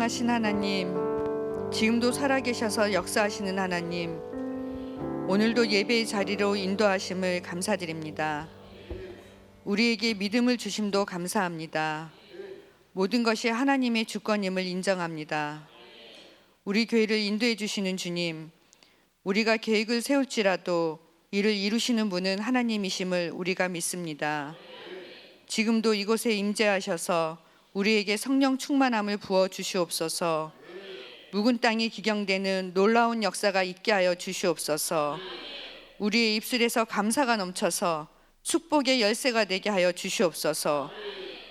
전능하신 하나님, 지금도 살아계셔서 역사하시는 하나님, 오늘도 예배의 자리로 인도하심을 감사드립니다. 우리에게 믿음을 주심도 감사합니다. 모든 것이 하나님의 주권임을 인정합니다. 우리 교회를 인도해 주시는 주님, 우리가 계획을 세울지라도 이를 이루시는 분은 하나님이심을 우리가 믿습니다. 지금도 이곳에 임재하셔서 우리에게 성령 충만함을 부어 주시옵소서. 묵은 땅이 기경되는 놀라운 역사가 있게 하여 주시옵소서. 우리의 입술에서 감사가 넘쳐서 축복의 열쇠가 되게 하여 주시옵소서.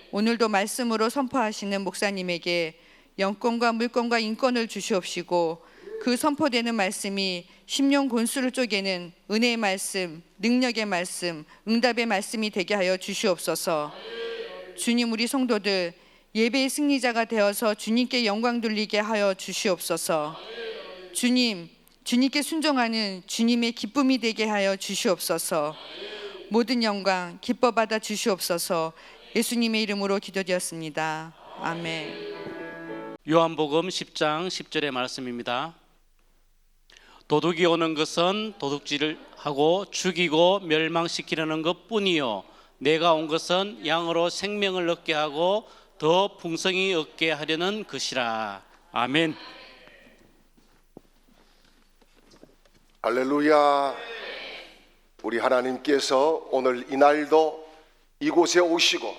오늘도 말씀으로 선포하시는 목사님에게 영권과 물권과 인권을 주시옵시고, 그 선포되는 말씀이 심령 골수를 쪼개는 은혜의 말씀, 능력의 말씀, 응답의 말씀이 되게 하여 주시옵소서. 주님, 우리 성도들 예배의 승리자가 되어서 주님께 영광 돌리게 하여 주시옵소서. 주님, 주님께 순종하는 주님의 기쁨이 되게 하여 주시옵소서. 모든 영광 기뻐 받아 주시옵소서. 예수님의 이름으로 기도드렸습니다. 아멘. 요한복음 10장 10절의 말씀입니다. 도둑이 오는 것은 도둑질을 하고 죽이고 멸망시키려는 것뿐이요, 내가 온 것은 양으로 생명을 얻게 하고 더 풍성히 얻게 하려는 것이라. 아멘. 할렐루야. 우리 하나님께서 오늘 이날도 이곳에 오시고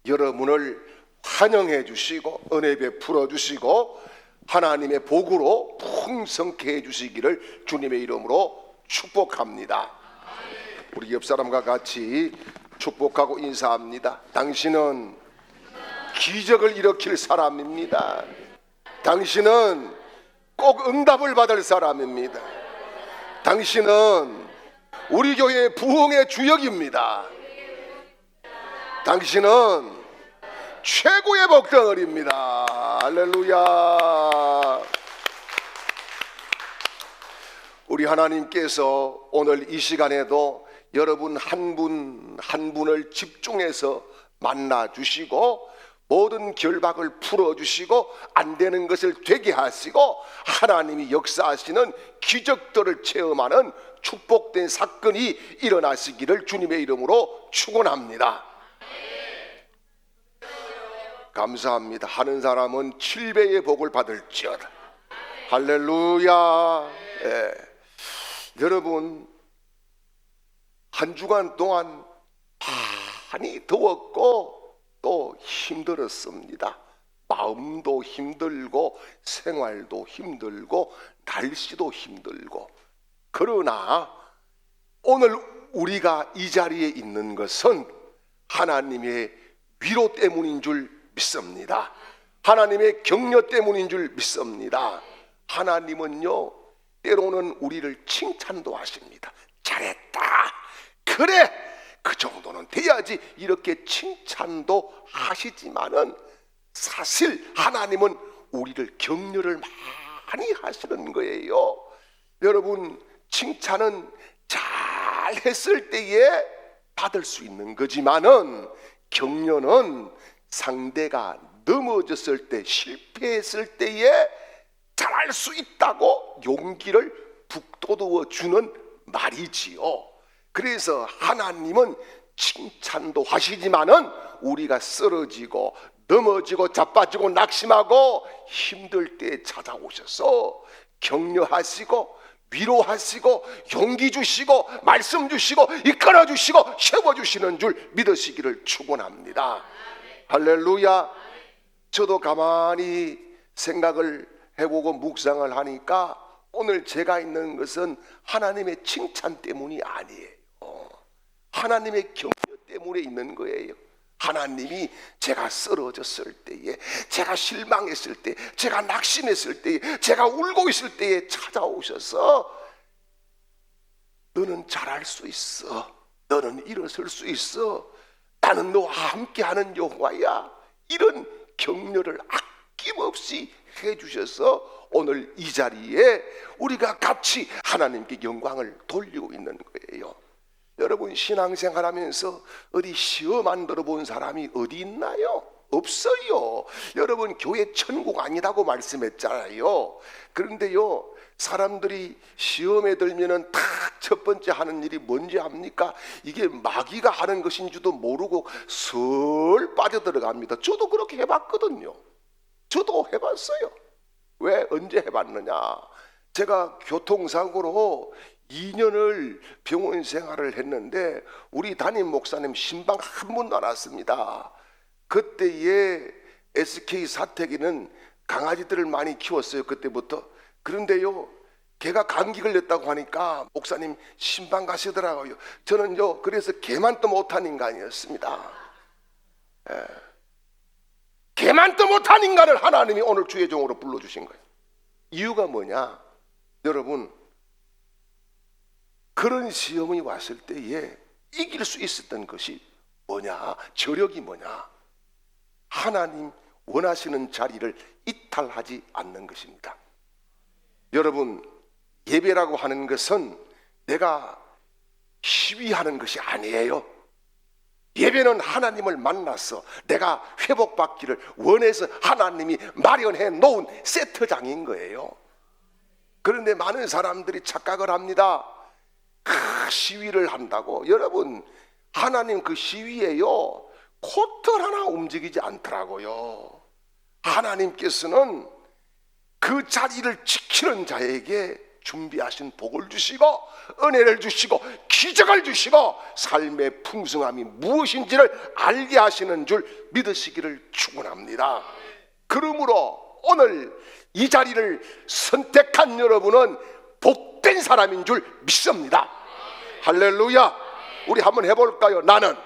여러분을 환영해 주시고 은혜 베풀어 주시고 하나님의 복으로 풍성케 해 주시기를 주님의 이름으로 축복합니다. 우리 옆 사람과 같이 축복하고 인사합니다. 당신은 기적을 일으킬 사람입니다. 당신은 꼭 응답을 받을 사람입니다. 당신은 우리 교회의 부흥의 주역입니다. 당신은 최고의 복덩어리입니다. 할렐루야. 우리 하나님께서 오늘 이 시간에도 여러분 한 분 한 분을 집중해서 만나 주시고 모든 결박을 풀어주시고 안 되는 것을 되게 하시고 하나님이 역사하시는 기적들을 체험하는 축복된 사건이 일어나시기를 주님의 이름으로 축원합니다. 감사합니다. 하는 사람은 7배의 복을 받을지어다. 할렐루야. 예. 여러분, 한 주간 동안 많이 더웠고 또 힘들었습니다. 마음도 힘들고 생활도 힘들고 날씨도 힘들고. 그러나 오늘 우리가 이 자리에 있는 것은 하나님의 위로 때문인 줄 믿습니다. 하나님의 격려 때문인 줄 믿습니다. 하나님은요, 때로는 우리를 칭찬도 하십니다. 잘했다, 그래, 그 정도는 돼야지, 이렇게 칭찬도 하시지만은 사실 하나님은 우리를 격려를 많이 하시는 거예요. 여러분, 칭찬은 잘 했을 때에 받을 수 있는 거지만은 격려는 상대가 넘어졌을 때, 실패했을 때에 잘할 수 있다고 용기를 북돋워 주는 말이지요. 그래서 하나님은 칭찬도 하시지만은 우리가 쓰러지고 넘어지고 자빠지고 낙심하고 힘들 때 찾아오셔서 격려하시고 위로하시고 용기 주시고 말씀 주시고 이끌어 주시고 세워 주시는 줄 믿으시기를 축원합니다. 할렐루야. 저도 가만히 생각을 해보고 묵상을 하니까 오늘 제가 있는 것은 하나님의 칭찬 때문이 아니에요. 하나님의 격려 때문에 있는 거예요. 하나님이 제가 쓰러졌을 때에, 제가 실망했을 때, 제가 낙심했을 때에, 제가 울고 있을 때에 찾아오셔서 너는 잘할 수 있어, 너는 일어설 수 있어, 나는 너와 함께하는 여호와야, 이런 격려를 아낌없이 해주셔서 오늘 이 자리에 우리가 같이 하나님께 영광을 돌리고 있는 거예요. 여러분, 신앙생활하면서 어디 시험 안 들어본 사람이 어디 있나요? 없어요. 여러분, 교회 천국 아니라고 말씀했잖아요. 그런데요, 사람들이 시험에 들면은 딱 첫 번째 하는 일이 뭔지 압니까? 이게 마귀가 하는 것인 줄도 모르고 슬 빠져들어갑니다. 저도 그렇게 해봤거든요. 저도 해봤어요. 왜? 언제 해봤느냐? 제가 교통사고로 2년을 병원 생활을 했는데 우리 담임 목사님 신방 한 번도 안 왔습니다. 그때에 SK 사택에는 강아지들을 많이 키웠어요. 그때부터. 그런데요, 개가 감기 걸렸다고 하니까 목사님 신방 가시더라고요. 저는요, 그래서 개만 또 못한 인간이었습니다. 개만 또 못한 인간을 하나님이 오늘 주의 종으로 불러주신 거예요. 이유가 뭐냐? 여러분, 그런 시험이 왔을 때에 이길 수 있었던 것이 뭐냐? 저력이 뭐냐? 하나님 원하시는 자리를 이탈하지 않는 것입니다. 여러분, 예배라고 하는 것은 내가 시위하는 것이 아니에요. 예배는 하나님을 만나서 내가 회복받기를 원해서 하나님이 마련해 놓은 세트장인 거예요. 그런데 많은 사람들이 착각을 합니다. 시위를 한다고. 여러분, 하나님 그 시위에요, 코털 하나 움직이지 않더라고요. 하나님께서는 그 자리를 지키는 자에게 준비하신 복을 주시고 은혜를 주시고 기적을 주시고 삶의 풍성함이 무엇인지를 알게 하시는 줄 믿으시기를 축원합니다. 그러므로 오늘 이 자리를 선택한 여러분은 복된 사람인 줄 믿습니다. 할렐루야. 우리 한번 해볼까요? 나는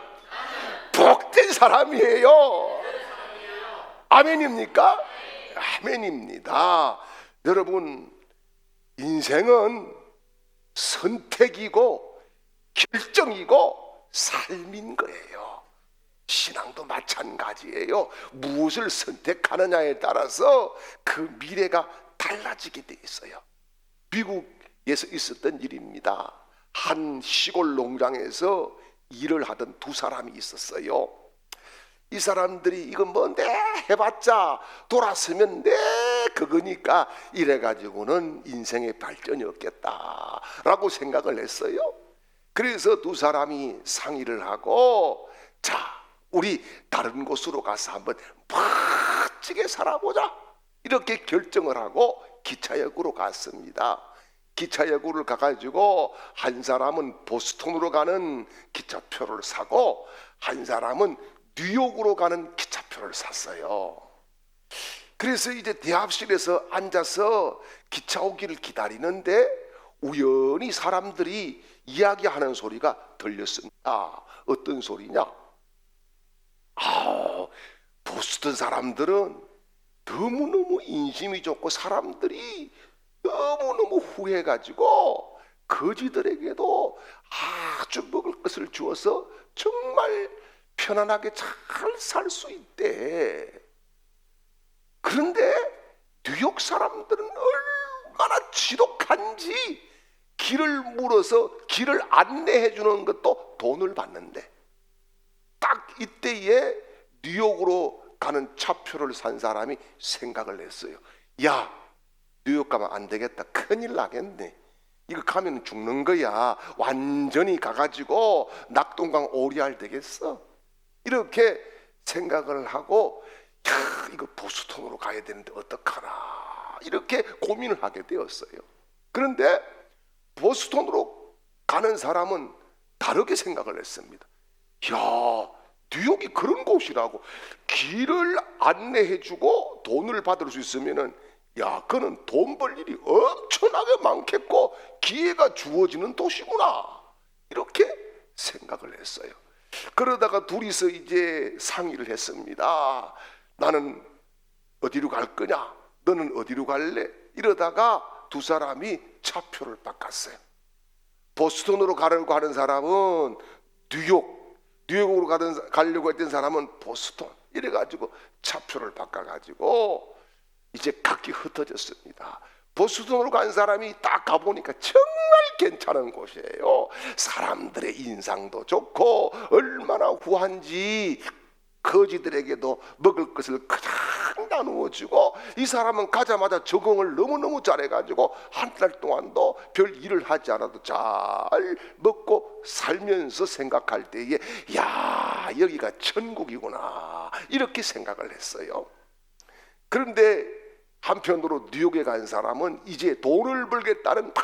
복된 사람이에요. 아멘입니까? 아멘입니다. 여러분, 인생은 선택이고 결정이고 삶인 거예요. 신앙도 마찬가지예요. 무엇을 선택하느냐에 따라서 그 미래가 달라지게 돼 있어요. 미국에서 있었던 일입니다. 한 시골 농장에서 일을 하던 두 사람이 있었어요. 이 사람들이 이건 뭔데 해봤자 돌아서면 그거니까 이래가지고는 인생의 발전이 없겠다라고 생각을 했어요. 그래서 두 사람이 상의를 하고, 자, 우리 다른 곳으로 가서 한번 멋지게 살아보자, 이렇게 결정을 하고 기차역으로 갔습니다. 기차역으로 가가지고 한 사람은 보스턴으로 가는 기차표를 사고 한 사람은 뉴욕으로 가는 기차표를 샀어요. 그래서 이제 대합실에서 앉아서 기차 오기를 기다리는데 우연히 사람들이 이야기하는 소리가 들렸습니다. 어떤 소리냐? 보스턴 사람들은 너무너무 인심이 좋고 사람들이 너무너무 후해가지고 거지들에게도 아주 먹을 것을 주어서 정말 편안하게 잘 살 수 있대. 그런데 뉴욕 사람들은 얼마나 지독한지 길을 물어서 길을 안내해 주는 것도 돈을 받는데, 딱 이때에 뉴욕으로 가는 차표를 산 사람이 생각을 했어요. 야, 뉴욕 가면 안 되겠다. 큰일 나겠네. 이거 가면 죽는 거야. 완전히 가가지고 낙동강 오리알 되겠어. 이렇게 생각을 하고, 야, 이거 보스턴으로 가야 되는데 어떡하나, 이렇게 고민을 하게 되었어요. 그런데 보스턴으로 가는 사람은 다르게 생각을 했습니다. 야, 뉴욕이 그런 곳이라고. 길을 안내해주고 돈을 받을 수 있으면은, 야, 그는 돈 벌 일이 엄청나게 많겠고 기회가 주어지는 도시구나, 이렇게 생각을 했어요. 그러다가 둘이서 이제 상의를 했습니다. 나는 어디로 갈 거냐, 너는 어디로 갈래? 이러다가 두 사람이 차표를 바꿨어요. 보스턴으로 가려고 하는 사람은 뉴욕으로 가려고 했던 사람은 보스턴, 이래가지고 차표를 바꿔가지고 이제 각기 흩어졌습니다. 보스턴으로 간 사람이 딱 가보니까 정말 괜찮은 곳이에요. 사람들의 인상도 좋고 얼마나 후한지 거지들에게도 먹을 것을 그냥 나누어 주고, 이 사람은 가자마자 적응을 너무너무 잘해가지고 한 달 동안도 별 일을 하지 않아도 잘 먹고 살면서 생각할 때에 야, 여기가 천국이구나 이렇게 생각을 했어요. 그런데 한편으로 뉴욕에 간 사람은 이제 돈을 벌겠다는 막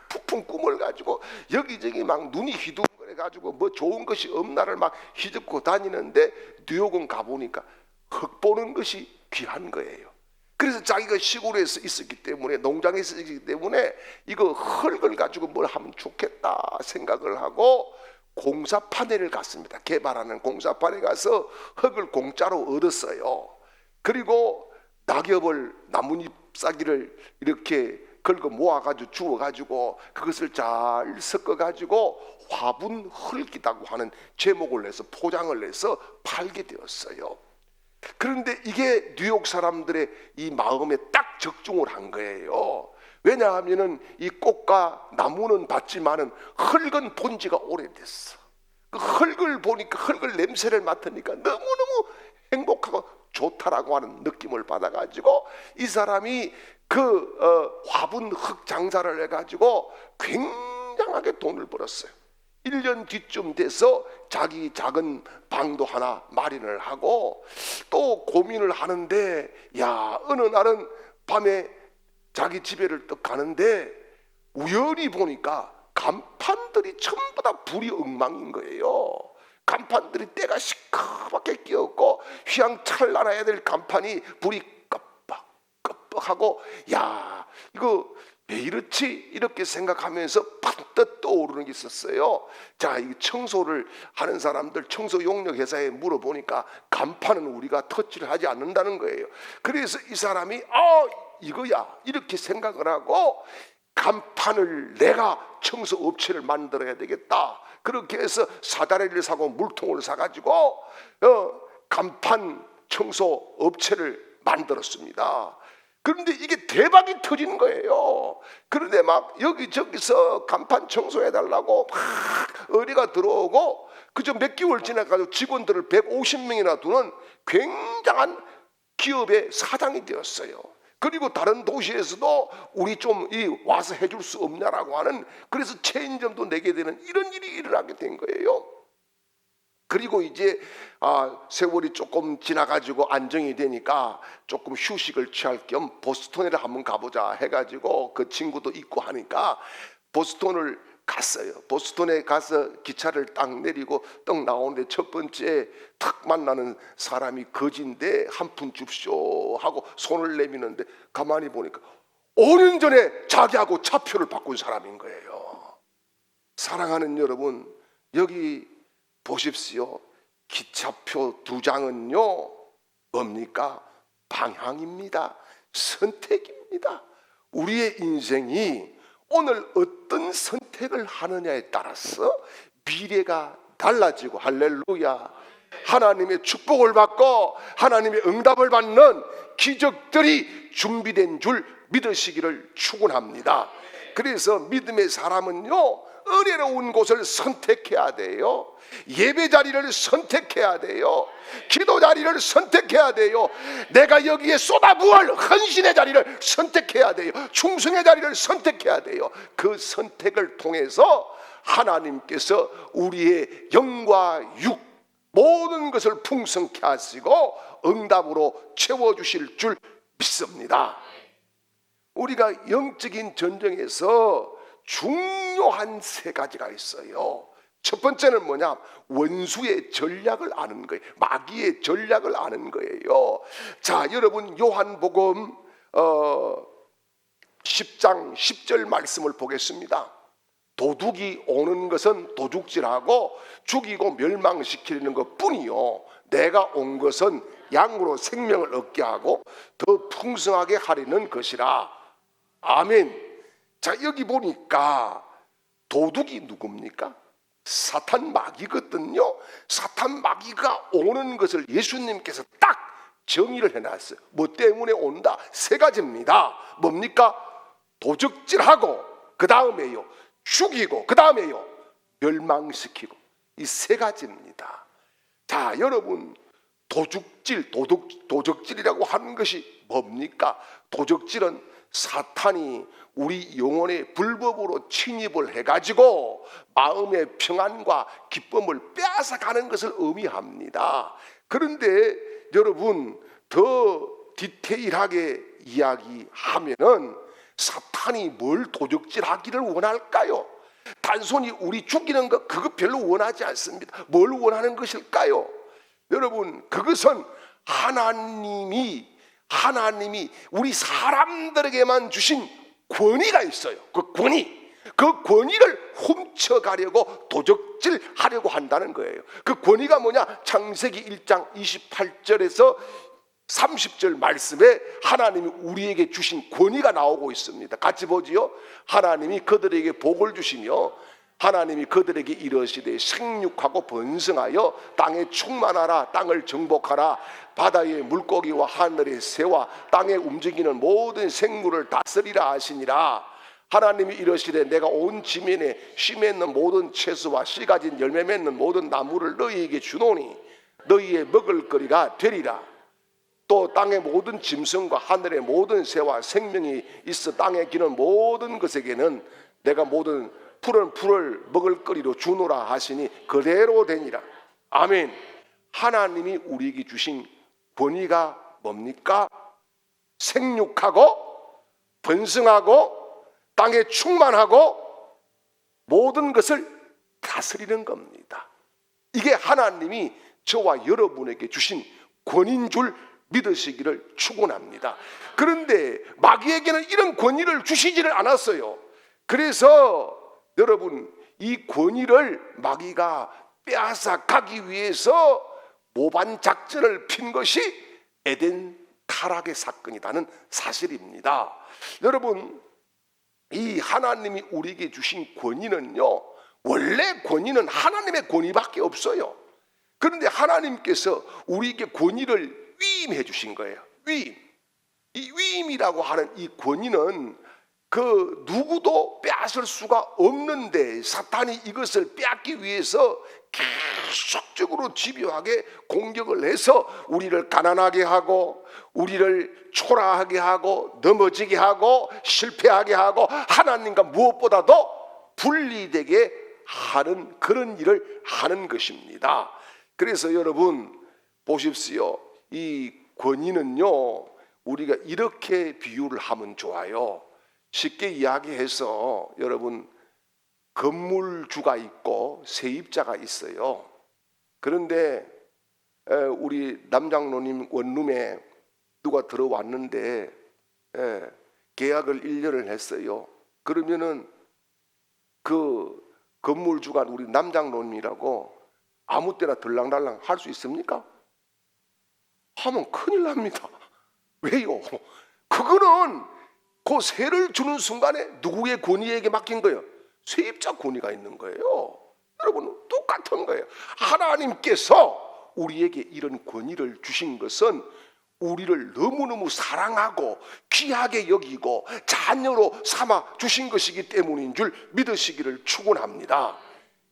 부푼 꿈을 가지고 여기저기 막 눈이 휘둥그레 가지고 뭐 좋은 것이 없나를 막 휘젓고 다니는데, 뉴욕은 가보니까 흙 보는 것이 귀한 거예요. 그래서 자기가 시골에 있었기 때문에, 농장에 있었기 때문에 이거 흙을 가지고 뭘 하면 좋겠다 생각을 하고 공사판에를 갔습니다. 개발하는 공사판에 가서 흙을 공짜로 얻었어요. 그리고 낙엽을, 나뭇잎 사기를 이렇게 긁어 모아가지고 주워가지고 그것을 잘 섞어가지고 화분 흙이라고 하는 제목을 내서 포장을 해서 팔게 되었어요. 그런데 이게 뉴욕 사람들의 이 마음에 딱 적중을 한 거예요. 왜냐하면은 이 꽃과 나무는 봤지만은 흙은 본 지가 오래됐어. 그 흙을 보니까, 흙을 냄새를 맡으니까 너무너무 행복하고 좋다라고 하는 느낌을 받아가지고 이 사람이 그 화분 흙 장사를 해가지고 굉장하게 돈을 벌었어요. 1년 뒤쯤 돼서 자기 작은 방도 하나 마련을 하고 또 고민을 하는데, 야, 어느 날은 밤에 자기 집에를 떡 가는데 우연히 보니까 간판들이 전부 다 불이 엉망인 거예요. 간판들이 때가 시커멓게 끼었고 휘황찬란해야 될 간판이 불이 깜빡깜빡하고, 야, 이거 왜 이렇지? 이렇게 생각하면서 팍 떠오르는 게 있었어요. 자, 이 청소를 하는 사람들, 청소 용역 회사에 물어보니까 간판은 우리가 터치를 하지 않는다는 거예요. 그래서 이 사람이 이거야 이렇게 생각을 하고, 간판을 내가 청소 업체를 만들어야 되겠다. 그렇게 해서 사다리를 사고 물통을 사가지고 간판 청소 업체를 만들었습니다. 그런데 이게 대박이 터지는 거예요. 그런데 막 여기저기서 간판 청소해달라고 막 의뢰가 들어오고, 그저 몇 개월 지나가지고 직원들을 150명이나 두는 굉장한 기업의 사장이 되었어요. 그리고 다른 도시에서도 우리 좀 와서 해줄 수 없냐라고 하는, 그래서 체인점도 내게 되는 이런 일이 일어나게 된 거예요. 그리고 이제 세월이 조금 지나가지고 안정이 되니까 조금 휴식을 취할 겸 보스턴에 한번 가보자 해가지고 그 친구도 있고 하니까 보스턴을 갔어요. 보스턴에 가서 기차를 딱 내리고 떡 나오는데 첫 번째 탁 만나는 사람이 거지인데 한 푼 줍쇼 하고 손을 내미는데 가만히 보니까 5년 전에 자기하고 차표를 바꾼 사람인 거예요. 사랑하는 여러분, 여기 보십시오. 기차표 2장은요 뭡니까? 방향입니다. 선택입니다. 우리의 인생이 오늘 어떤 선택을 하느냐에 따라서 미래가 달라지고, 할렐루야, 하나님의 축복을 받고 하나님의 응답을 받는 기적들이 준비된 줄 믿으시기를 축원합니다. 그래서 믿음의 사람은요 은혜로운 곳을 선택해야 돼요. 예배 자리를 선택해야 돼요. 기도 자리를 선택해야 돼요. 내가 여기에 쏟아부을 헌신의 자리를 선택해야 돼요. 충성의 자리를 선택해야 돼요. 그 선택을 통해서 하나님께서 우리의 영과 육 모든 것을 풍성케 하시고 응답으로 채워주실 줄 믿습니다. 우리가 영적인 전쟁에서 중요한 3가지가 있어요. 첫 번째는 뭐냐? 원수의 전략을 아는 거예요. 마귀의 전략을 아는 거예요. 자, 여러분 요한복음 10장 10절 말씀을 보겠습니다. 도둑이 오는 것은 도둑질하고 죽이고 멸망시키는 것뿐이요, 내가 온 것은 양으로 생명을 얻게 하고 더 풍성하게 하리는 것이라. 아멘. 자, 여기 보니까 도둑이 누굽니까? 사탄 마귀거든요. 사탄 마귀가 오는 것을 예수님께서 딱 정의를 해놨어요. 뭐 때문에 온다? 3가지입니다. 뭡니까? 도적질하고, 그 다음에요 죽이고, 그 다음에요 멸망시키고. 이 3가지입니다. 자, 여러분, 도적질이라고 하는 것이 뭡니까? 도적질은 사탄이 우리 영혼에 불법으로 침입을 해가지고 마음의 평안과 기쁨을 빼앗아가는 것을 의미합니다. 그런데 여러분, 더 디테일하게 이야기하면은 사탄이 뭘 도적질하기를 원할까요? 단순히 우리 죽이는 것, 그거 별로 원하지 않습니다. 뭘 원하는 것일까요? 여러분, 그것은 하나님이 우리 사람들에게만 주신 권위가 있어요. 그 권위를 훔쳐가려고 도적질하려고 한다는 거예요. 그 권위가 뭐냐? 창세기 1장 28절에서 30절 말씀에 하나님이 우리에게 주신 권위가 나오고 있습니다. 같이 보지요. 하나님이 그들에게 복을 주시며 하나님이 그들에게 이르시되 생육하고 번성하여 땅에 충만하라. 땅을 정복하라. 바다의 물고기와 하늘의 새와 땅에 움직이는 모든 생물을 다스리라 하시니라. 하나님이 이르시되 내가 온 지면에 씨 맺는 모든 채소와 씨 가진 열매 맺는 모든 나무를 너희에게 주노니 너희의 먹을거리가 되리라. 또 땅의 모든 짐승과 하늘의 모든 새와 생명이 있어 땅에 기는 모든 것에게는 내가 모든 푸른 풀을 먹을거리로 주노라 하시니 그대로 되니라. 아멘. 하나님이 우리에게 주신 권위가 뭡니까? 생육하고 번성하고 땅에 충만하고 모든 것을 다스리는 겁니다. 이게 하나님이 저와 여러분에게 주신 권위인 줄 믿으시기를 축원합니다. 그런데 마귀에게는 이런 권위를 주시지를 않았어요. 그래서 여러분, 이 권위를 마귀가 빼앗아 가기 위해서 모반 작전을 핀 것이 에덴 타락의 사건이라는 사실입니다. 여러분, 이 하나님이 우리에게 주신 권위는요, 원래 권위는 하나님의 권위밖에 없어요. 그런데 하나님께서 우리에게 권위를 위임해 주신 거예요. 위임. 이 위임이라고 하는 이 권위는 그 누구도 빼앗을 수가 없는데 사탄이 이것을 빼앗기 위해서 계속적으로 집요하게 공격을 해서 우리를 가난하게 하고 우리를 초라하게 하고 넘어지게 하고 실패하게 하고 하나님과 무엇보다도 분리되게 하는 그런 일을 하는 것입니다. 그래서 여러분 보십시오. 이 권위는요, 우리가 이렇게 비유를 하면 좋아요. 쉽게 이야기해서 여러분, 건물주가 있고 세입자가 있어요. 그런데 우리 남장로님 원룸에 누가 들어왔는데 계약을 1년을 했어요. 그러면은 그 건물주가 우리 남장로님이라고 아무 때나 들랑달랑 할 수 있습니까? 하면 큰일 납니다. 왜요? 그거는 그 세를 주는 순간에 누구의 권위에게 맡긴 거예요? 세입자 권위가 있는 거예요. 여러분, 똑같은 거예요. 하나님께서 우리에게 이런 권위를 주신 것은 우리를 너무너무 사랑하고 귀하게 여기고 자녀로 삼아 주신 것이기 때문인 줄 믿으시기를 축원합니다.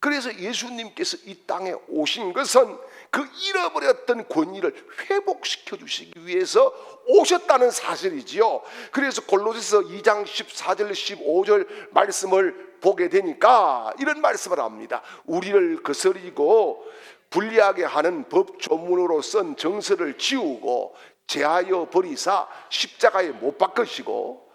그래서 예수님께서 이 땅에 오신 것은 그 잃어버렸던 권위를 회복시켜 주시기 위해서 오셨다는 사실이지요. 그래서 골로새서 2장 14절 15절 말씀을 보게 되니까 이런 말씀을 합니다. 우리를 거스리고 불리하게 하는 법조문으로 쓴 정서를 지우고 제하여 버리사 십자가에 못 박으시고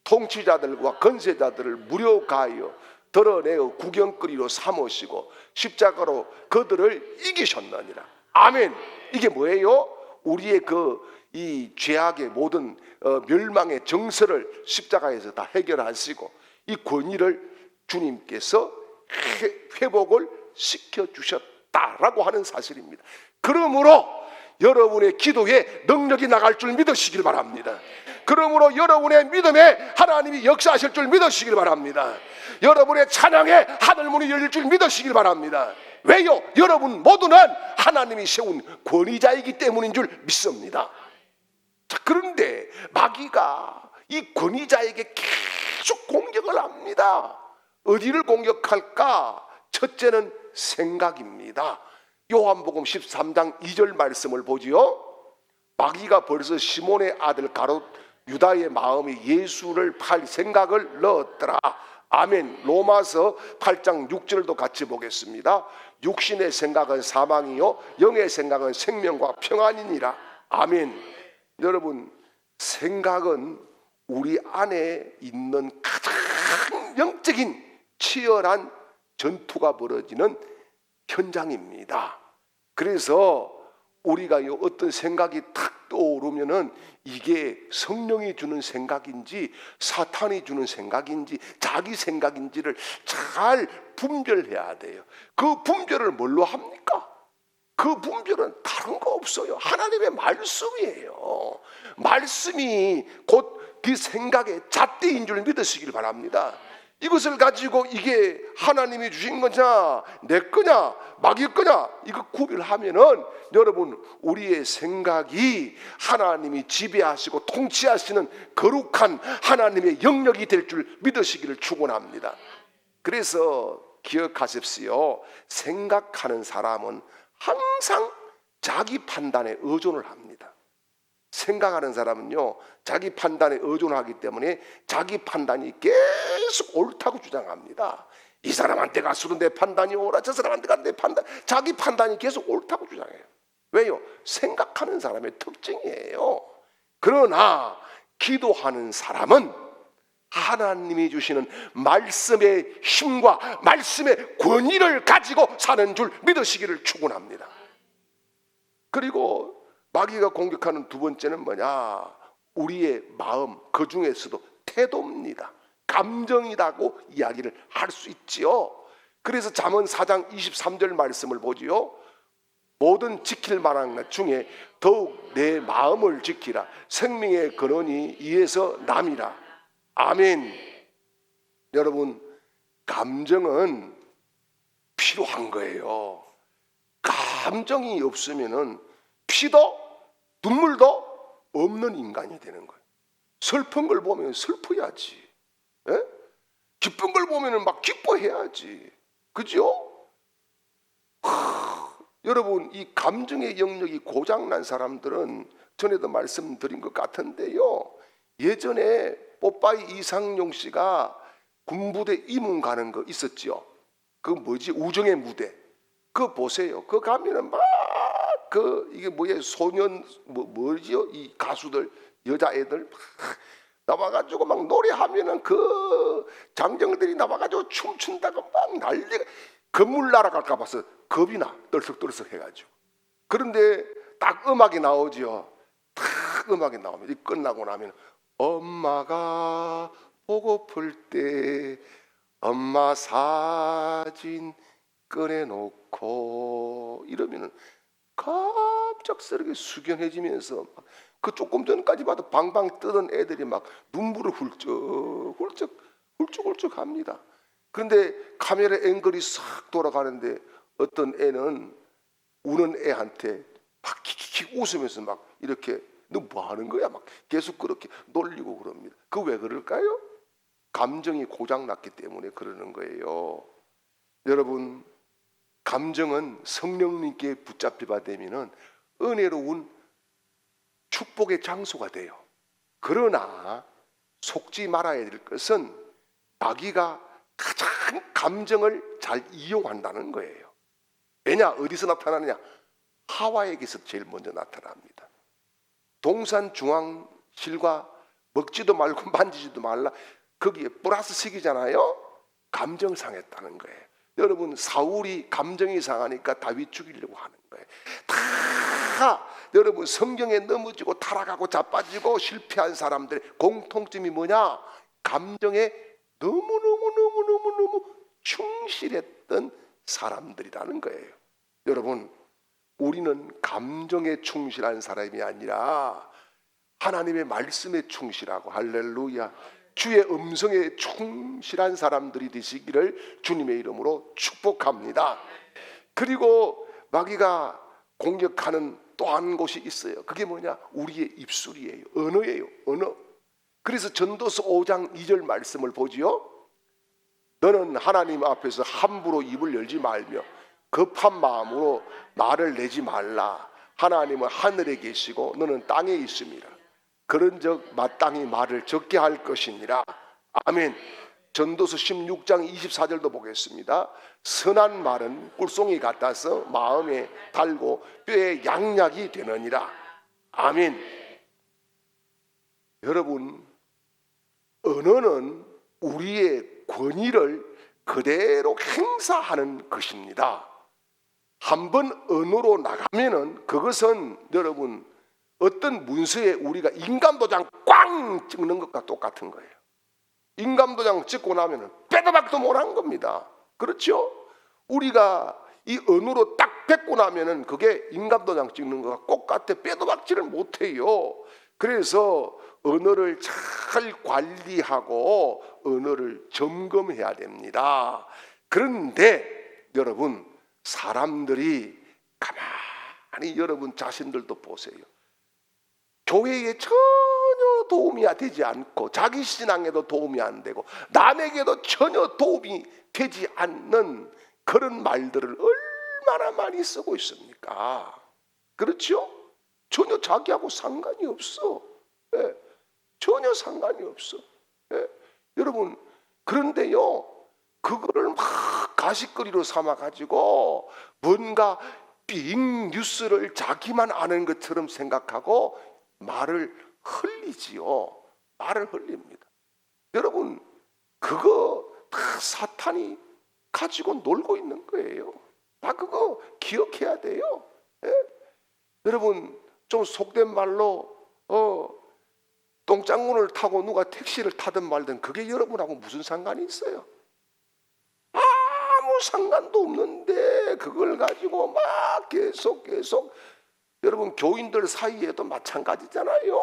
통치자들과 권세자들을 무력하여 드러내어 구경거리로 삼으시고 십자가로 그들을 이기셨느니라. 아멘. 이게 뭐예요? 우리의 이 죄악의 모든 멸망의 정서를 십자가에서 다 해결하시고 이 권위를 주님께서 회복을 시켜주셨다라고 하는 사실입니다. 그러므로 여러분의 기도에 능력이 나갈 줄 믿으시길 바랍니다. 그러므로 여러분의 믿음에 하나님이 역사하실 줄 믿으시길 바랍니다. 여러분의 찬양에 하늘문이 열릴 줄 믿으시길 바랍니다. 왜요? 여러분 모두는 하나님이 세운 권위자이기 때문인 줄 믿습니다. 자, 그런데 마귀가 이 권위자에게 계속 공격을 합니다. 어디를 공격할까? 첫째는 생각입니다. 요한복음 13장 2절 말씀을 보지요. 마귀가 벌써 시몬의 아들 가롯 유다의 마음에 예수를 팔 생각을 넣었더라. 아멘. 로마서 8장 6절도 같이 보겠습니다. 육신의 생각은 사망이요 영의 생각은 생명과 평안이니라. 아멘. 여러분, 생각은 우리 안에 있는 가장 영적인 치열한 전투가 벌어지는 현장입니다. 그래서 우리가 어떤 생각이 탁 떠오르면은 이게 성령이 주는 생각인지 사탄이 주는 생각인지 자기 생각인지를 잘 분별해야 돼요. 그 분별을 뭘로 합니까? 그 분별은 다른 거 없어요. 하나님의 말씀이에요. 말씀이 곧 그 생각의 잣대인 줄 믿으시길 바랍니다. 이것을 가지고 이게 하나님이 주신 거냐 내 거냐 마귀 거냐 이거 구별하면은 여러분 우리의 생각이 하나님이 지배하시고 통치하시는 거룩한 하나님의 영역이 될 줄 믿으시기를 축원합니다. 그래서 기억하십시오. 생각하는 사람은 항상 자기 판단에 의존을 합니다. 생각하는 사람은요 자기 판단에 의존하기 때문에 자기 판단이 계속 옳다고 주장합니다. 이 사람한테 가서도 내 판단이 옳아, 저 사람한테 가도 내 판단, 자기 판단이 계속 옳다고 주장해요. 왜요? 생각하는 사람의 특징이에요. 그러나 기도하는 사람은 하나님이 주시는 말씀의 힘과 말씀의 권위를 가지고 사는 줄 믿으시기를 축원합니다. 그리고 마귀가 공격하는 두 번째는 뭐냐? 우리의 마음, 그 중에서도 태도입니다. 감정이라고 이야기를 할 수 있지요. 그래서 잠언 4장 23절 말씀을 보지요. 모든 지킬 만한 것 중에 더욱 내 마음을 지키라. 생명의 근원이 이에서 남이라. 아멘. 여러분, 감정은 필요한 거예요. 감정이 없으면은 피도 눈물도 없는 인간이 되는 거예요. 슬픈 걸 보면 슬퍼야지. 예? 기쁜 걸 보면 막 기뻐해야지. 그죠? 여러분, 이 감정의 영역이 고장난 사람들은 전에도 말씀드린 것 같은데요. 예전에 뽀빠이 이상용 씨가 군부대 임원 가는 거 있었죠. 그 뭐지? 우정의 무대. 그거 보세요. 그거 가면은 막 이게 뭐예요? 소년 뭐지요? 이 가수들 여자애들 막 나와가지고 막 노래하면은 그 장정들이 나와가지고 춤춘다고 막 난리가. 건물 날아갈까 봐서 겁이 나. 떨썩떨썩 해가지고. 그런데 딱 음악이 나오죠. 딱 음악이 나오면 이 끝나고 나면 엄마가 보고플 때 엄마 사진 꺼내놓고 이러면은 갑작스럽게 숙연해지면서 그 조금 전까지 봐도 방방 뜨던 애들이 막 눈물을 훌쩍 합니다. 그런데 카메라 앵글이 싹 돌아가는데 어떤 애는 우는 애한테 막 킥킥 웃으면서 막 이렇게 너 뭐 하는 거야? 막 계속 그렇게 놀리고 그럽니다. 그 왜 그럴까요? 감정이 고장났기 때문에 그러는 거예요. 여러분, 감정은 성령님께 붙잡히게 되면은 은혜로운 축복의 장소가 돼요. 그러나 속지 말아야 될 것은 마귀가 가장 감정을 잘 이용한다는 거예요. 왜냐? 어디서 나타나느냐? 하와에게서 제일 먼저 나타납니다. 동산 중앙실과 먹지도 말고 만지지도 말라. 거기에 플러스 식이잖아요. 감정 상했다는 거예요. 여러분, 사울이 감정이 상하니까 다윗 죽이려고 하는 거예요. 다 여러분 성경에 넘어지고 타락하고 자빠지고 실패한 사람들의 공통점이 뭐냐? 감정에 너무 충실했던 사람들이라는 거예요. 여러분, 우리는 감정에 충실한 사람이 아니라 하나님의 말씀에 충실하고, 할렐루야, 주의 음성에 충실한 사람들이 되시기를 주님의 이름으로 축복합니다. 그리고 마귀가 공격하는 또 한 곳이 있어요. 그게 뭐냐? 우리의 입술이에요. 언어예요. 언어. 그래서 전도서 5장 2절 말씀을 보지요. 너는 하나님 앞에서 함부로 입을 열지 말며 급한 마음으로 말을 내지 말라. 하나님은 하늘에 계시고 너는 땅에 있음이라. 그런즉 마땅히 말을 적게 할 것이니라. 아멘. 전도서 16장 24절도 보겠습니다. 선한 말은 꿀송이 같아서 마음에 달고 뼈에 양약이 되느니라. 아멘. 여러분, 언어는 우리의 권위를 그대로 행사하는 것입니다. 한번 언어로 나가면은 그것은 여러분 어떤 문서에 우리가 인감도장 꽝 찍는 것과 똑같은 거예요. 인감도장 찍고 나면은 빼도 박도 못한 겁니다. 그렇죠? 우리가 이 언어로 딱 뱉고 나면은 그게 인감도장 찍는 것과 똑같아. 빼도 박지를 못해요. 그래서 언어를 잘 관리하고 언어를 점검해야 됩니다. 그런데 여러분, 사람들이 가만히 여러분 자신들도 보세요. 교회에 전혀 도움이 되지 않고 자기 신앙에도 도움이 안 되고 남에게도 전혀 도움이 되지 않는 그런 말들을 얼마나 많이 쓰고 있습니까? 그렇죠? 전혀 자기하고 상관이 없어. 예, 전혀 상관이 없어. 예, 여러분, 그런데요, 그거를 막 가십거리로 삼아가지고 뭔가 빅 뉴스를 자기만 아는 것처럼 생각하고 말을 흘리지요. 말을 흘립니다. 여러분, 그거 다 사탄이 가지고 놀고 있는 거예요. 다 그거 기억해야 돼요. 예? 여러분, 좀 속된 말로 똥장군을 타고 누가 택시를 타든 말든 그게 여러분하고 무슨 상관이 있어요? 아무 상관도 없는데 그걸 가지고 막 계속 여러분, 교인들 사이에도 마찬가지잖아요.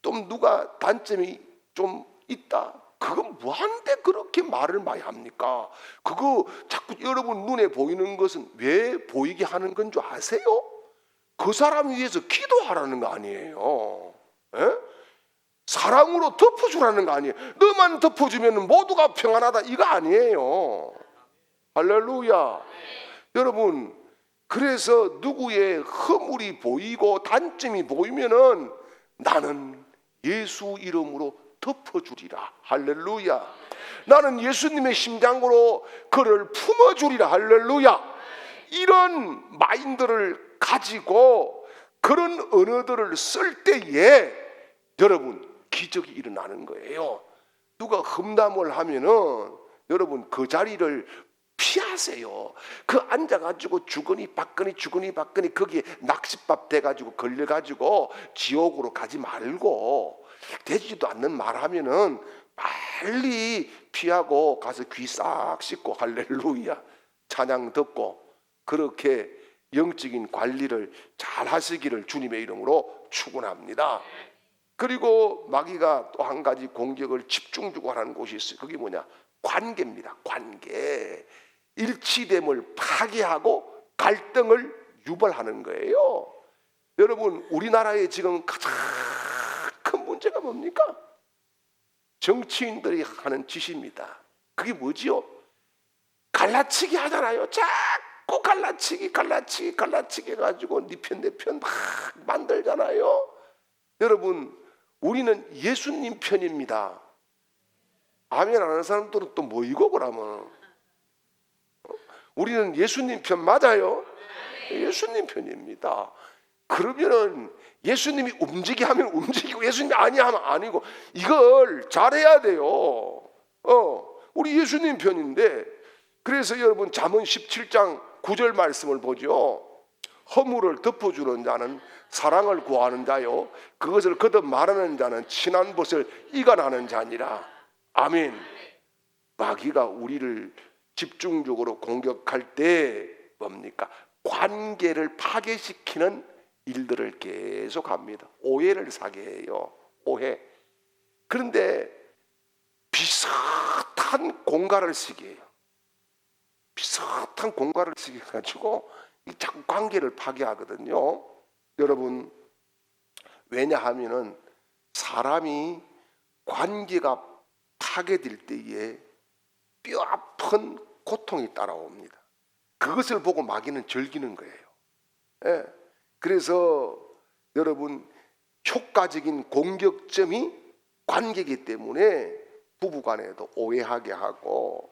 좀 누가 단점이 좀 있다, 그건 뭐한데 그렇게 말을 많이 합니까? 그거 자꾸 여러분 눈에 보이는 것은 왜 보이게 하는 건 줄 아세요? 그 사람 위해서 기도하라는 거 아니에요. 에? 사랑으로 덮어주라는 거 아니에요. 너만 덮어주면 모두가 평안하다, 이거 아니에요. 할렐루야. 여러분, 그래서 누구의 허물이 보이고 단점이 보이면은 나는 예수 이름으로 덮어주리라. 할렐루야. 나는 예수님의 심장으로 그를 품어주리라. 할렐루야. 이런 마인드를 가지고 그런 언어들을 쓸 때에 여러분 기적이 일어나는 거예요. 누가 험담을 하면은 여러분 그 자리를 피하세요. 그 앉아가지고 주거니 받거니 거기에 낚싯밥 돼가지고 걸려가지고 지옥으로 가지 말고, 되지도 않는 말하면은 빨리 피하고 가서 귀 싹 씻고 할렐루야 찬양 듣고 그렇게 영적인 관리를 잘 하시기를 주님의 이름으로 축원합니다. 그리고 마귀가 또 한 가지 공격을 집중적으로 하는 곳이 있어요. 그게 뭐냐? 관계입니다. 관계. 일치됨을 파괴하고 갈등을 유발하는 거예요. 여러분, 우리나라에 지금 가장 큰 문제가 뭡니까? 정치인들이 하는 짓입니다. 그게 뭐지요? 갈라치기 하잖아요. 자꾸 갈라치기 해가지고 네 편 내 편 막 만들잖아요. 여러분, 우리는 예수님 편입니다. 아멘 안 하는 사람들은 또 뭐이고 그러면? 우리는 예수님 편 맞아요? 예수님 편입니다. 그러면은 예수님이 움직이 하면 움직이고 예수님이 아니야 하면 아니고, 이걸 잘해야 돼요. 우리 예수님 편인데. 그래서 여러분 잠언 17장 9절 말씀을 보죠. 허물을 덮어주는 자는 사랑을 구하는 자요, 그것을 거듭 말하는 자는 친한 벗을 이간하는 자니라. 아멘. 마귀가 우리를 집중적으로 공격할 때 뭡니까? 관계를 파괴시키는 일들을 계속합니다. 오해를 사게 해요. 오해. 그런데 비슷한 공갈을 쓰게 해요. 비슷한 공갈을 쓰게 해가지고 자꾸 관계를 파괴하거든요. 여러분, 왜냐하면은 사람이 관계가 파괴될 때에 뼈 아픈 고통이 따라옵니다. 그것을 보고 마귀는 즐기는 거예요. 예. 그래서 여러분, 효과적인 공격점이 관계이기 때문에 부부간에도 오해하게 하고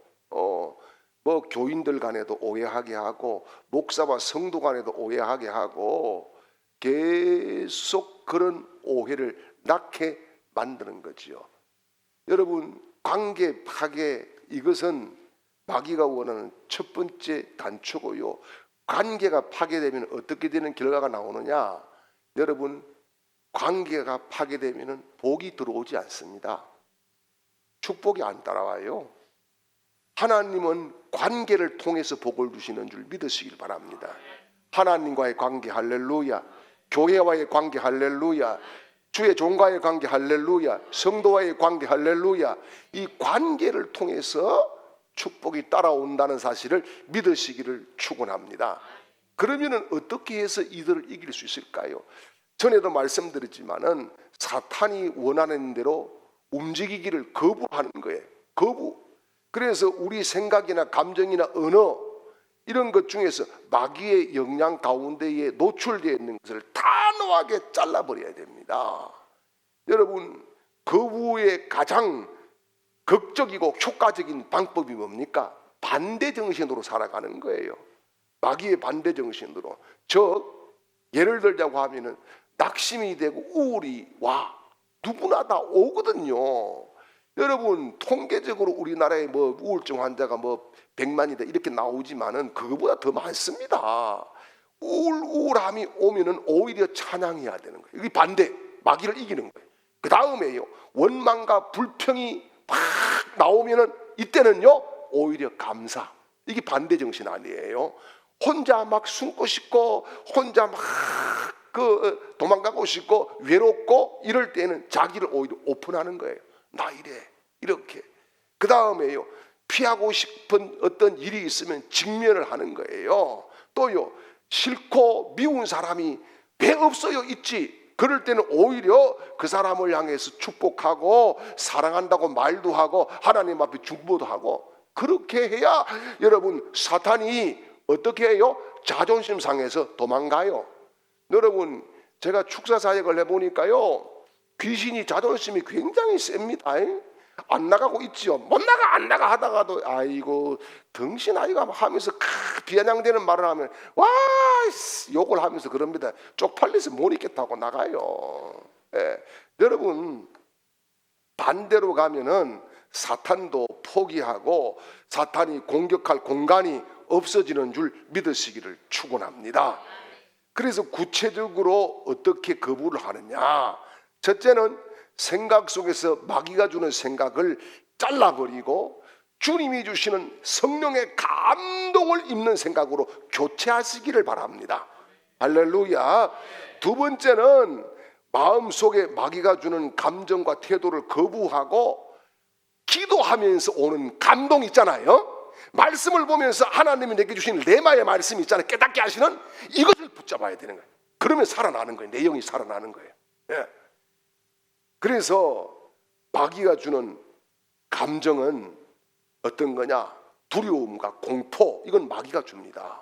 뭐 교인들 간에도 오해하게 하고 목사와 성도 간에도 오해하게 하고 계속 그런 오해를 낳게 만드는 거지요. 여러분, 관계 파괴, 이것은 마귀가 원하는 첫 번째 단초고요. 관계가 파괴되면 어떻게 되는 결과가 나오느냐? 여러분, 관계가 파괴되면 복이 들어오지 않습니다. 축복이 안 따라와요. 하나님은 관계를 통해서 복을 주시는 줄 믿으시길 바랍니다. 하나님과의 관계 할렐루야, 교회와의 관계 할렐루야, 주의 종과의 관계 할렐루야, 성도와의 관계 할렐루야. 이 관계를 통해서 축복이 따라온다는 사실을 믿으시기를 축원합니다. 그러면 어떻게 해서 이들을 이길 수 있을까요? 전에도 말씀드렸지만은 사탄이 원하는 대로 움직이기를 거부하는 거예요. 거부. 그래서 우리 생각이나 감정이나 언어 이런 것 중에서 마귀의 영향 가운데에 노출되어 있는 것을 단호하게 잘라버려야 됩니다. 여러분, 거부의 가장 극적이고 효과적인 방법이 뭡니까? 반대 정신으로 살아가는 거예요. 마귀의 반대 정신으로. 즉, 예를 들자고 하면은 낙심이 되고 우울이 와. 누구나 다 오거든요. 여러분, 통계적으로 우리나라에 뭐 우울증 환자가 뭐 100만이다 이렇게 나오지만은 그거보다 더 많습니다. 우울함이 오면은 오히려 찬양해야 되는 거예요. 이게 반대, 마귀를 이기는 거예요. 그 다음에요, 원망과 불평이 막 나오면은 이때는요 오히려 감사. 이게 반대 정신 아니에요. 혼자 막 숨고 싶고 혼자 막 도망가고 싶고 외롭고 이럴 때는 자기를 오히려 오픈하는 거예요. 나 이래 이렇게. 그 다음에요, 피하고 싶은 어떤 일이 있으면 직면을 하는 거예요. 또요, 싫고 미운 사람이 왜 없어요 있지. 그럴 때는 오히려 그 사람을 향해서 축복하고 사랑한다고 말도 하고 하나님 앞에 중보도 하고. 그렇게 해야 여러분, 사탄이 어떻게 해요? 자존심 상해서 도망가요. 여러분, 제가 축사 사역을 해보니까요, 귀신이 자존심이 굉장히 셉니다. 안 나가고 있지요. 못 나가 안 나가 하다가도 아이고 덩신 아이가 하면서 비아냥대는 말을 하면 와 욕을 하면서 그럽니다. 쪽팔려서 못 있겠다고 나가요. 예. 여러분, 반대로 가면은 사탄도 포기하고 사탄이 공격할 공간이 없어지는 줄 믿으시기를 축원합니다. 그래서 구체적으로 어떻게 거부를 하느냐? 첫째는 생각 속에서 마귀가 주는 생각을 잘라버리고 주님이 주시는 성령의 감동을 입는 생각으로 교체하시기를 바랍니다. 할렐루야. 두 번째는 마음속에 마귀가 주는 감정과 태도를 거부하고 기도하면서 오는 감동 있잖아요. 말씀을 보면서 하나님이 내게 주신 레마의 말씀이 있잖아요. 깨닫게 하시는 이것을 붙잡아야 되는 거예요. 그러면 살아나는 거예요. 내 영이 살아나는 거예요. 예. 그래서 마귀가 주는 감정은 어떤 거냐? 두려움과 공포, 이건 마귀가 줍니다.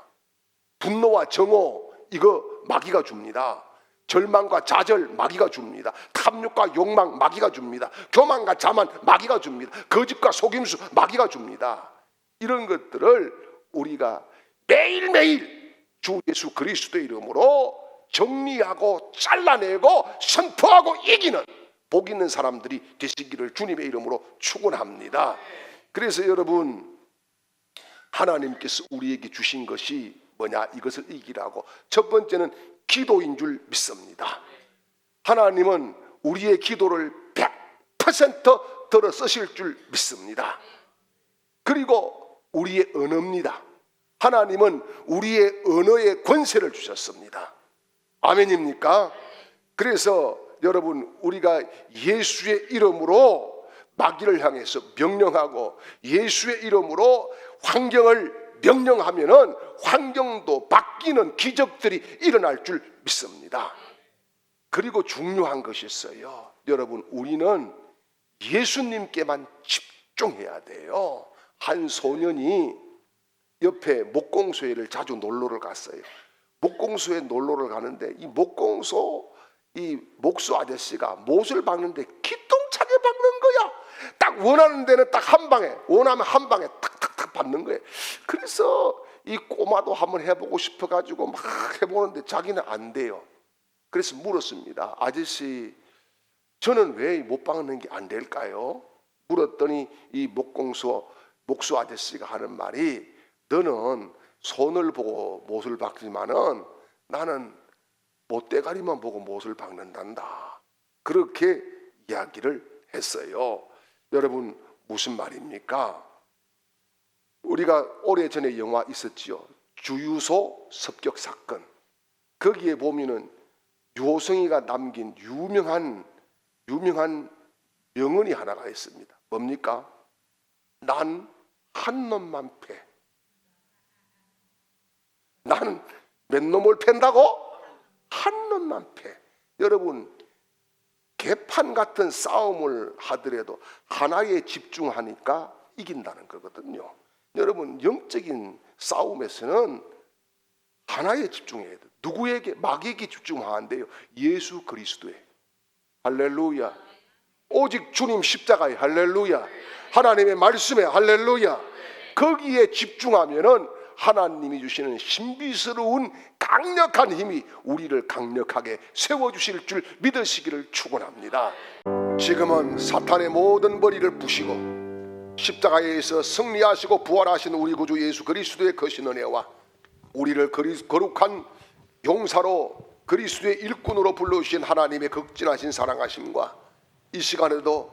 분노와 정오, 이거 마귀가 줍니다. 절망과 좌절, 마귀가 줍니다. 탐욕과 욕망, 마귀가 줍니다. 교만과 자만, 마귀가 줍니다. 거짓과 속임수, 마귀가 줍니다. 이런 것들을 우리가 매일매일 주 예수 그리스도의 이름으로 정리하고 잘라내고 선포하고 이기는 복 있는 사람들이 되시기를 주님의 이름으로 축원합니다. 그래서 여러분, 하나님께서 우리에게 주신 것이 뭐냐? 이것을 이기라고. 첫 번째는 기도인 줄 믿습니다. 하나님은 우리의 기도를 100% 들어 쓰실 줄 믿습니다. 그리고 우리의 언어입니다. 하나님은 우리의 언어에 권세를 주셨습니다. 아멘입니까? 그래서 여러분, 우리가 예수의 이름으로 마귀를 향해서 명령하고 예수의 이름으로 환경을 명령하면은 환경도 바뀌는 기적들이 일어날 줄 믿습니다. 그리고 중요한 것이 있어요. 여러분, 우리는 예수님께만 집중해야 돼요. 한 소년이 옆에 목공소회를 자주 놀러를 갔어요. 목공소에 놀러를 가는데 이 목공소 이 목수 아저씨가 못을 박는데 기똥차게 박는 거야. 딱 원하는 데는 딱 한 방에, 원하면 한 방에 탁탁탁 박는 거예요. 그래서 이 꼬마도 한번 해보고 싶어가지고 막 해보는데 자기는 안 돼요. 그래서 물었습니다. 아저씨, 저는 왜 못 박는 게 안 될까요? 물었더니 이 목수 아저씨가 하는 말이, 너는 손을 보고 못을 박지만은 나는 못대가리만 보고 못을 박는단다. 그렇게 이야기를 했어요. 여러분, 무슨 말입니까? 우리가 오래전에 영화 있었지요. 주유소 습격 사건. 거기에 보면은 유호성이가 남긴 유명한 명언이 하나가 있습니다. 뭡니까? 난 한 놈만 패. 나는 몇 놈을 팬다고? 한 놈만 패. 여러분, 개판 같은 싸움을 하더라도 하나에 집중하니까 이긴다는 거거든요. 여러분, 영적인 싸움에서는 하나에 집중해야 돼요. 누구에게? 마귀에게 집중하는데요. 예수 그리스도에. 할렐루야. 오직 주님 십자가에. 할렐루야. 하나님의 말씀에. 할렐루야. 거기에 집중하면은 하나님이 주시는 신비스러운 강력한 힘이 우리를 강력하게 세워주실 줄 믿으시기를 축원합니다. 지금은 사탄의 모든 머리를 부시고 십자가에서 승리하시고 부활하신 우리 구주 예수 그리스도의 거신 은혜와 우리를 거룩한 용사로 그리스도의 일꾼으로 불러주신 하나님의 극진하신 사랑하심과 이 시간에도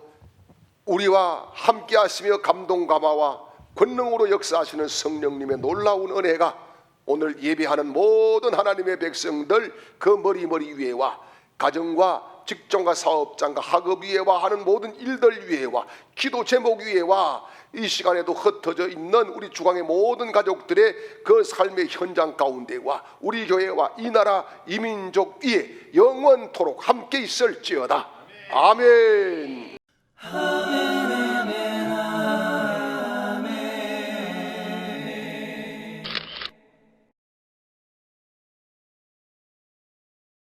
우리와 함께 하시며 감동 감화와 권능으로 역사하시는 성령님의 놀라운 은혜가 오늘 예배하는 모든 하나님의 백성들 그 머리 위에와 가정과 직장과 사업장과 학업 위에와 하는 모든 일들 위에와 기도 제목 위에와 이 시간에도 흩어져 있는 우리 주광의 모든 가족들의 그 삶의 현장 가운데와 우리 교회와 이 나라 이 민족 위에 영원토록 함께 있을지어다. 아멘.